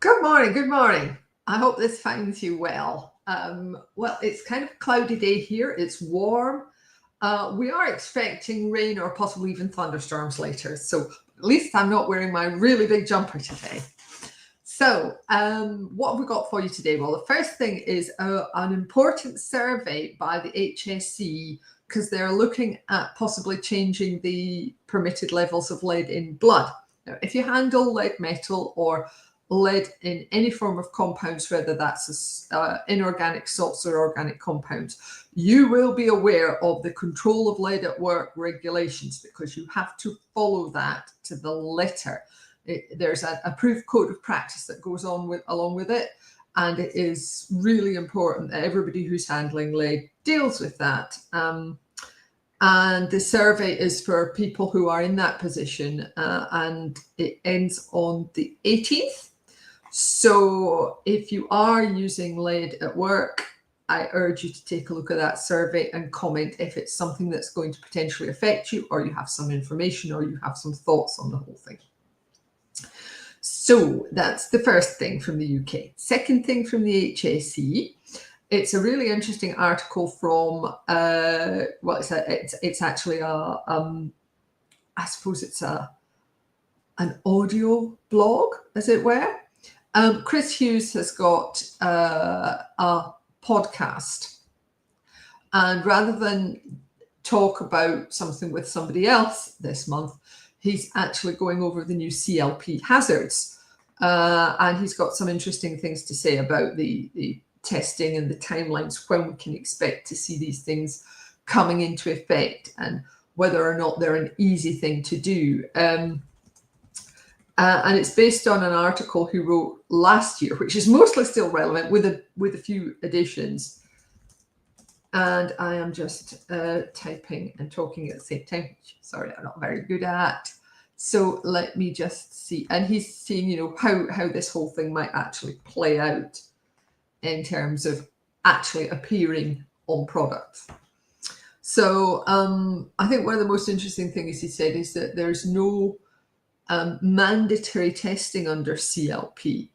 Good morning. Good morning. I hope this finds you well. Well, it's kind of a cloudy day here. It's warm. We are expecting rain or possibly even thunderstorms later. So at least I'm not wearing my really big jumper today. So what have we got for you today? Well, the first thing is an important survey by the HSE because they're looking at possibly changing the permitted levels of lead in blood. Now, if you handle lead metal or lead in any form of compounds, whether that's inorganic salts or organic compounds, you will be aware of the control of lead at work regulations because you have to follow that to the letter. There's an approved code of practice that goes on along with it, and it is really important that everybody who's handling lead deals with that. And the survey is for people who are in that position, and it ends on the 18th. So if you are using lead at work, I urge you to take a look at that survey and comment if it's something that's going to potentially affect you, or you have some information, or you have some thoughts on the whole thing. So that's the first thing from the UK. Second thing from the HSE, it's a really interesting article from, well, it's actually I suppose it's an audio blog, as it were. Chris Hughes has got a podcast, and rather than talk about something with somebody else this month, he's actually going over the new CLP hazards, and he's got some interesting things to say about the testing and the timelines when we can expect to see these things coming into effect and whether or not they're an easy thing to do. And it's based on an article he wrote last year, which is mostly still relevant with a few additions. And I am just typing and talking at the same time, which, sorry, I'm not very good at. So let me just see. And he's seeing, how this whole thing might actually play out in terms of actually appearing on products. So I think one of the most interesting things he said is that there's no mandatory testing under CLP.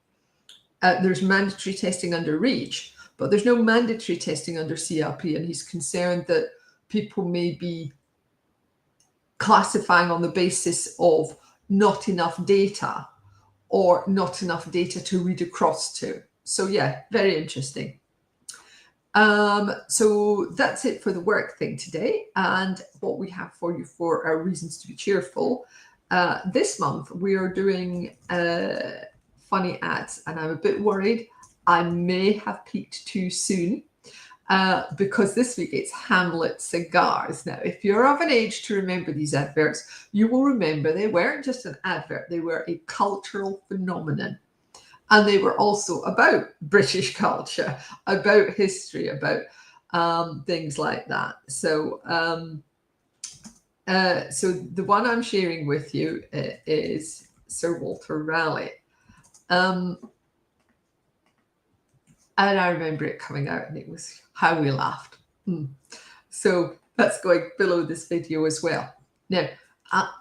There's mandatory testing under REACH, but there's no mandatory testing under CLP, and he's concerned that people may be classifying on the basis of not enough data or not enough data to read across to. So yeah, very interesting. So that's it for the work thing today, and what we have for you for our reasons to be cheerful. This month we are doing funny ads, and I'm a bit worried I may have peaked too soon because this week it's Hamlet cigars. Now, if you're of an age to remember these adverts, you will remember they weren't just an advert, they were a cultural phenomenon. And they were also about British culture, about history, about things like that. So so the one I'm sharing with you is Sir Walter Raleigh. And I remember it coming out, and it was how we laughed. So that's going below this video as well. Now,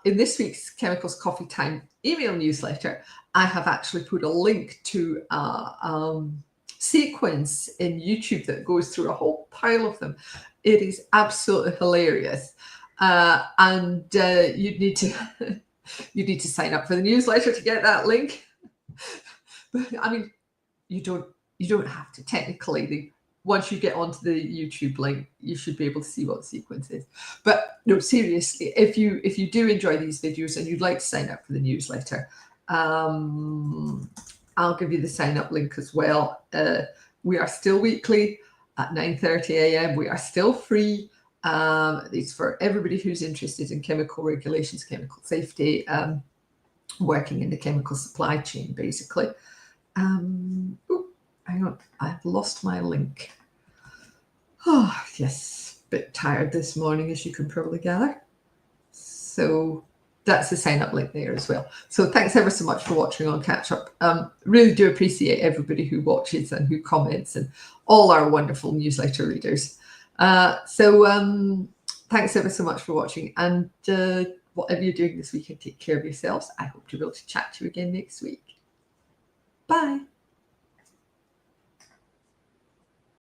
in this week's Chemicals Coffee Time email newsletter, I have actually put a link to a sequence in YouTube that goes through a whole pile of them. It is absolutely hilarious. And you'd need to sign up for the newsletter to get that link. But I mean, you don't have to technically. Once you get onto the YouTube link, you should be able to see what the sequence is. But no, seriously, if you do enjoy these videos and you'd like to sign up for the newsletter, I'll give you the sign up link as well. We are still weekly at 9:30 a.m. We are still free. It's for everybody who's interested in chemical regulations, chemical safety, working in the chemical supply chain, basically. Hang on, I've lost my link. Oh, yes, a bit tired this morning, as you can probably gather. So that's the sign up link there as well. So thanks ever so much for watching on Catch Up. Really do appreciate everybody who watches and who comments, and all our wonderful newsletter readers. So thanks ever so much for watching, and whatever you're doing this weekend, take care of yourselves. I hope to be able to chat to you again next week. Bye.